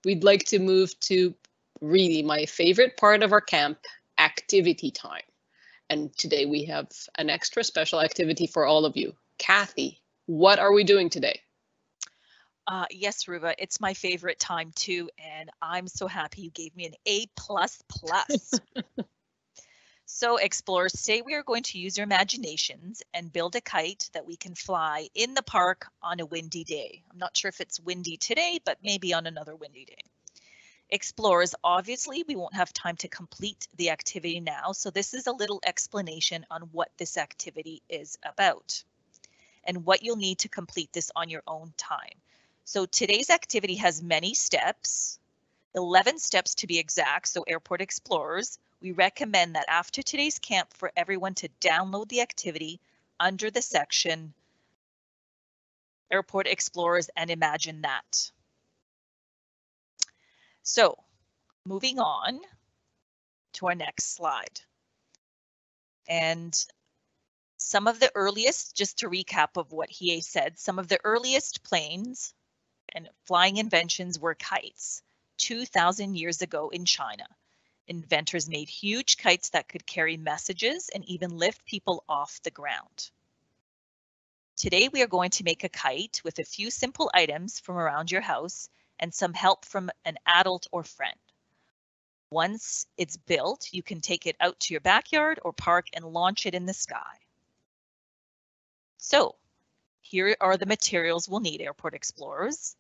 Speaker 1: we'd like to move to really my favorite part of our camp, activity time. And today we have an extra special activity for all of you. Kathy, what are we doing today?
Speaker 3: Yes, Ruba, it's my favorite time too, and I'm so happy you gave me an A++. So explorers, today we are going to use your imaginations and build a kite that we can fly in the park on a windy day. I'm not sure if it's windy today, but maybe on another windy day. Explorers, obviously we won't have time to complete the activity now, so this is a little explanation on what this activity is about and what you'll need to complete this on your own time. So today's activity has many steps, 11 steps to be exact. So airport explorers, we recommend that after today's camp for everyone to download the activity under the section Airport Explorers and imagine that. So moving on to our next slide. And some of the earliest, just to recap of what Hiei said, some of the earliest planes and flying inventions were kites 2,000 years ago in China. Inventors made huge kites that could carry messages and even lift people off the ground. Today we are going to make a kite with a few simple items from around your house and some help from an adult or friend. Once it's built, you can take it out to your backyard or park and launch it in the sky. So here are the materials we'll need, airport explorers.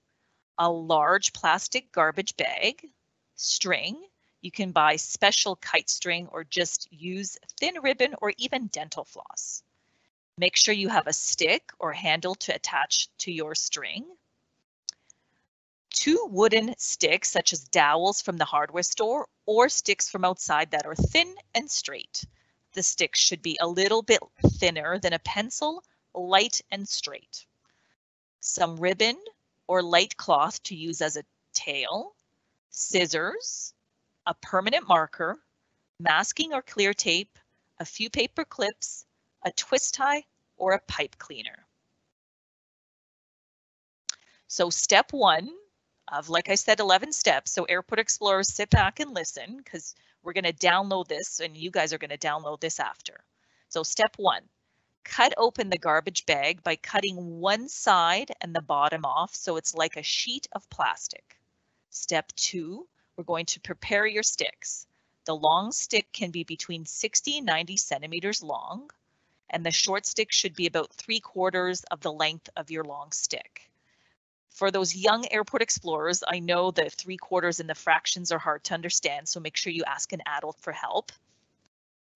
Speaker 3: A large plastic garbage bag, string. You can buy special kite string or just use thin ribbon or even dental floss. Make sure you have a stick or handle to attach to your string. 2 wooden sticks such as dowels from the hardware store or sticks from outside that are thin and straight. The sticks should be a little bit thinner than a pencil, light and straight. Some ribbon or light cloth to use as a tail, scissors, a permanent marker, masking or clear tape, a few paper clips, a twist tie, or a pipe cleaner. So step 1 of, like I said, 11 steps. So airport explorers, sit back and listen because we're going to download this and you guys are going to download this after. So step 1. Cut open the garbage bag by cutting one side and the bottom off so it's like a sheet of plastic. Step 2, we're going to prepare your sticks. The long stick can be between 60 and 90 centimeters long, and the short stick should be about 3/4 of the length of your long stick. For those young airport explorers, I know the 3/4 and the fractions are hard to understand, so make sure you ask an adult for help.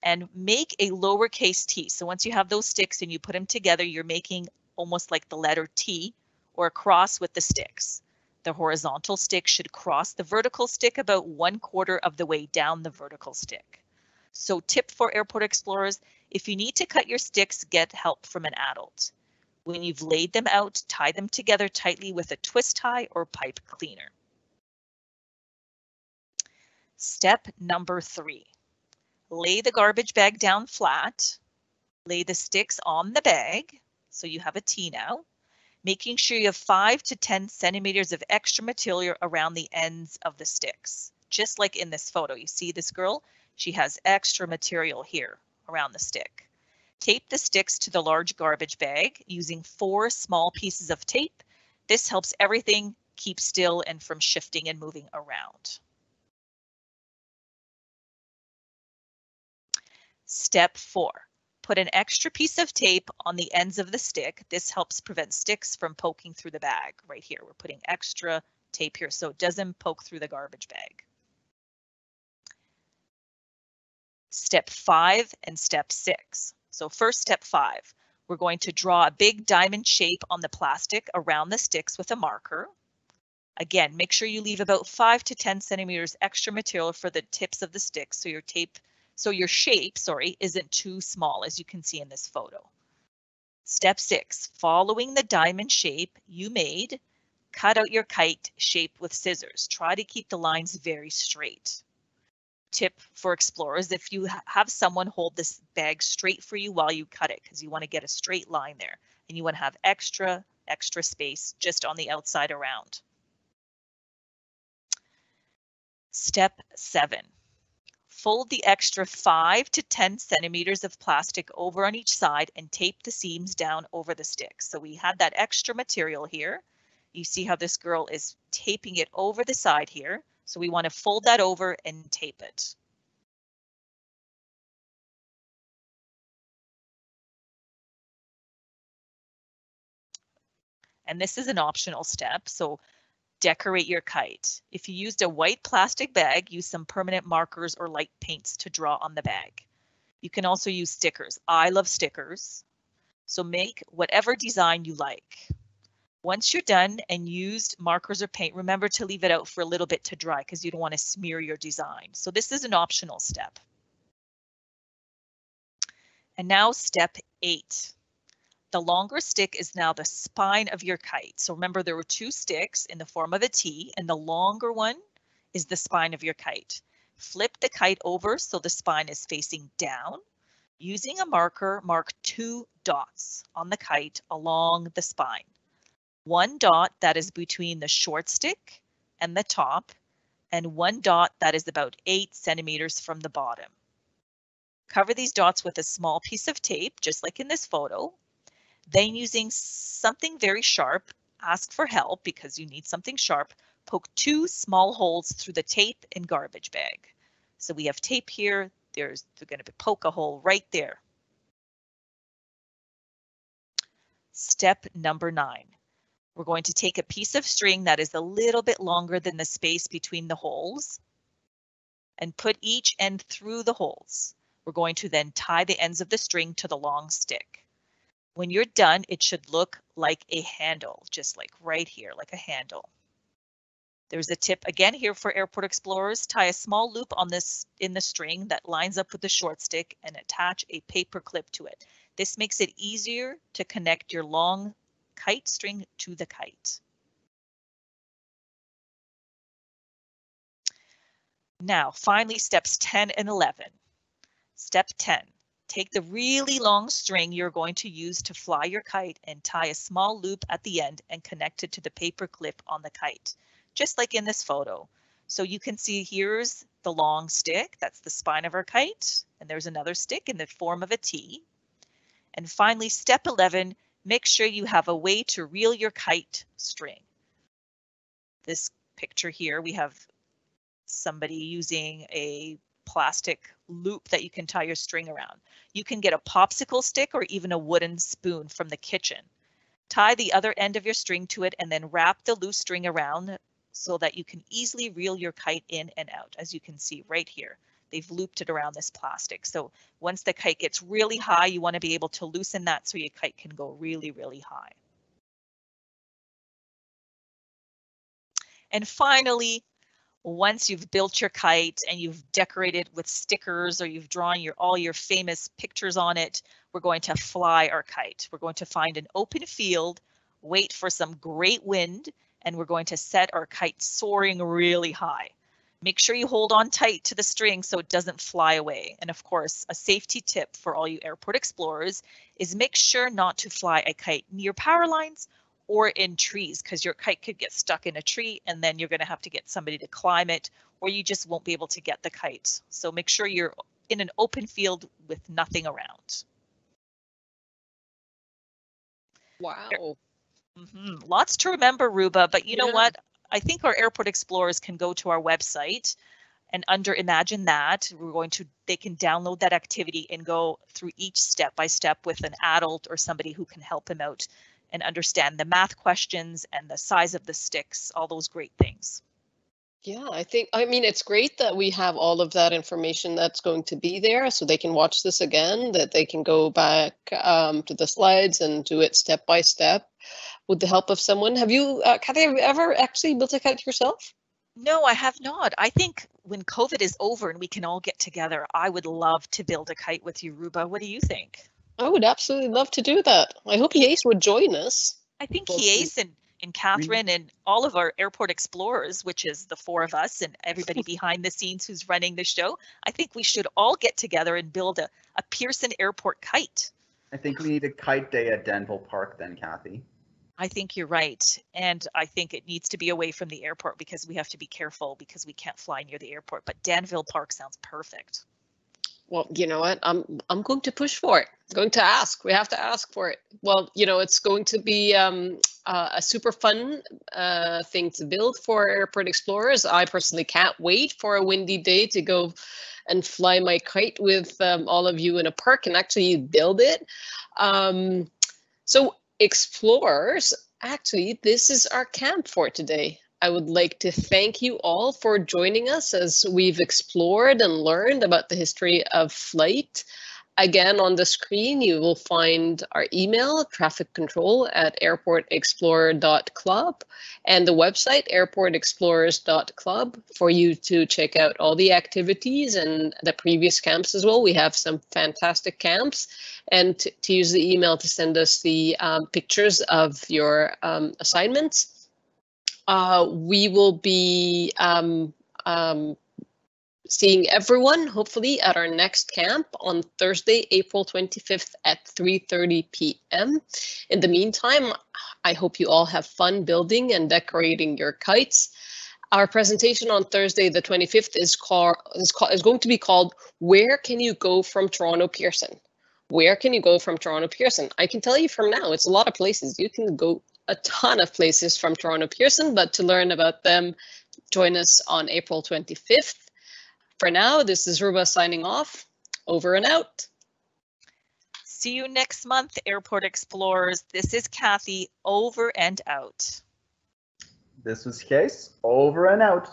Speaker 3: And make a lowercase t. So once you have those sticks and you put them together, you're making almost like the letter T or a cross with the sticks. The horizontal stick should cross the vertical stick about 1/4 of the way down the vertical stick. So tip for airport explorers, if you need to cut your sticks, get help from an adult. When you've laid them out, tie them together tightly with a twist tie or pipe cleaner. Step number 3. Lay the garbage bag down flat. Lay the sticks on the bag, so you have a T now, making sure you have 5 to 10 centimeters of extra material around the ends of the sticks. Just like in this photo, you see this girl, she has extra material here around the stick. Tape the sticks to the large garbage bag using 4 small pieces of tape. This helps everything keep still and from shifting and moving around. Step 4, put an extra piece of tape on the ends of the stick. This helps prevent sticks from poking through the bag. Right here, we're putting extra tape here so it doesn't poke through the garbage bag. Step 5 and step 6. So first, step 5, We're going to draw a big diamond shape on the plastic around the sticks with a marker. Again, make sure you leave about 5 to 10 centimeters extra material for the tips of the sticks so your shape, isn't too small, as you can see in this photo. Step 6, following the diamond shape you made, cut out your kite shape with scissors. Try to keep the lines very straight. Tip for explorers, if you have someone hold this bag straight for you while you cut it, because you want to get a straight line there, and you want to have extra space just on the outside around. Step 7, fold the extra 5 to 10 centimeters of plastic over on each side and tape the seams down over the sticks. So we had that extra material here. You see how this girl is taping it over the side here. So we want to fold that over and tape it. And this is an optional step. So decorate your kite. If you used a white plastic bag, use some permanent markers or light paints to draw on the bag. You can also use stickers. I love stickers. So make whatever design you like. Once you're done and used markers or paint, remember to leave it out for a little bit to dry because you don't want to smear your design. So this is an optional step. And now step 8. The longer stick is now the spine of your kite. So remember, there were 2 sticks in the form of a T, and the longer one is the spine of your kite. Flip the kite over so the spine is facing down. Using a marker, mark 2 dots on the kite along the spine. 1 dot that is between the short stick and the top, and 1 dot that is about 8 centimeters from the bottom. Cover these dots with a small piece of tape, just like in this photo. Then, using something very sharp, ask for help because you need something sharp, poke 2 small holes through the tape and garbage bag. So we have tape here, they're going to poke a hole right there. Step number 9. We're going to take a piece of string that is a little bit longer than the space between the holes and put each end through the holes. We're going to then tie the ends of the string to the long stick. When you're done, it should look like a handle, just like right here, like a handle. There's a tip again here for airport explorers. Tie a small loop on this in the string that lines up with the short stick and attach a paper clip to it. This makes it easier to connect your long kite string to the kite. Now, finally, steps 10 and 11. Step 10. Take the really long string you're going to use to fly your kite and tie a small loop at the end and connect it to the paper clip on the kite, just like in this photo. So you can see here's the long stick, that's the spine of our kite, and there's another stick in the form of a T. And finally, step 11, make sure you have a way to reel your kite string. This picture here, we have somebody using a plastic loop that you can tie your string around. You can get a popsicle stick or even a wooden spoon from the kitchen. Tie the other end of your string to it and then wrap the loose string around so that you can easily reel your kite in and out. As you can see right here, they've looped it around this plastic. So once the kite gets really high, you want to be able to loosen that so your kite can go really, really high. And finally, once you've built your kite and you've decorated with stickers or you've drawn all your famous pictures on it, we're going to fly our kite. We're going to find an open field, wait for some great wind, and we're going to set our kite soaring really high. Make sure you hold on tight to the string so it doesn't fly away. And of course, a safety tip for all you airport explorers is make sure not to fly a kite near power lines or in trees, because your kite could get stuck in a tree and then you're going to have to get somebody to climb it, or you just won't be able to get the kite. So make sure you're in an open field with nothing around.
Speaker 1: Wow.
Speaker 3: Lots to remember, Ruba, but you know what? I think our airport explorers can go to our website and under Imagine That, they can download that activity and go through each step by step with an adult or somebody who can help them out and understand the math questions and the size of the sticks, all those great things.
Speaker 1: Yeah, I mean, it's great that we have all of that information that's going to be there so they can watch this again, that they can go back to the slides and do it step by step with the help of someone. Have you, Kathy, have you ever actually built a kite yourself?
Speaker 3: No, I have not. I think when COVID is over and we can all get together, I would love to build a kite with you, Ruba. What do you think?
Speaker 1: I would absolutely love to do that. I hope Yace would join us.
Speaker 3: I think
Speaker 2: Well,
Speaker 3: Kies and Catherine and all of our airport explorers, which is the four of us and everybody behind the scenes who's running the show, I think we should all get together and build a Pearson Airport kite.
Speaker 2: I think we need a kite day at Danville Park then, Kathy.
Speaker 3: I think you're right. And I think it needs to be away from the airport because we have to be careful because we can't fly near the airport. But Danville Park sounds perfect.
Speaker 1: Well, you know what? I'm going to push for it. I'm going to ask. We have to ask for it. Well, you know, it's going to be a super fun thing to build for airport explorers. I personally can't wait for a windy day to go and fly my kite with all of you in a park and actually build it. So explorers, actually, this is our camp for today. I would like to thank you all for joining us as we've explored and learned about the history of flight. Again, on the screen, you will find our email, trafficcontrol@airportexplorer.club, and the website, airportexplorers.club, for you to check out all the activities and the previous camps as well. We have some fantastic camps, and to use the email to send us the pictures of your assignments. We will be seeing everyone, hopefully, at our next camp on Thursday, April 25th at 3:30 p.m. In the meantime, I hope you all have fun building and decorating your kites. Our presentation on Thursday, the 25th, is going to be called "Where Can You Go from Toronto Pearson?" Where can you go from Toronto Pearson? I can tell you from now, it's a lot of places. You can go a ton of places from Toronto Pearson, but to learn about them, join us on April 25th. For now, this is Ruba signing off. Over and out.
Speaker 3: See you next month, Airport Explorers. This is Kathy, over and out.
Speaker 2: This was Case, over and out.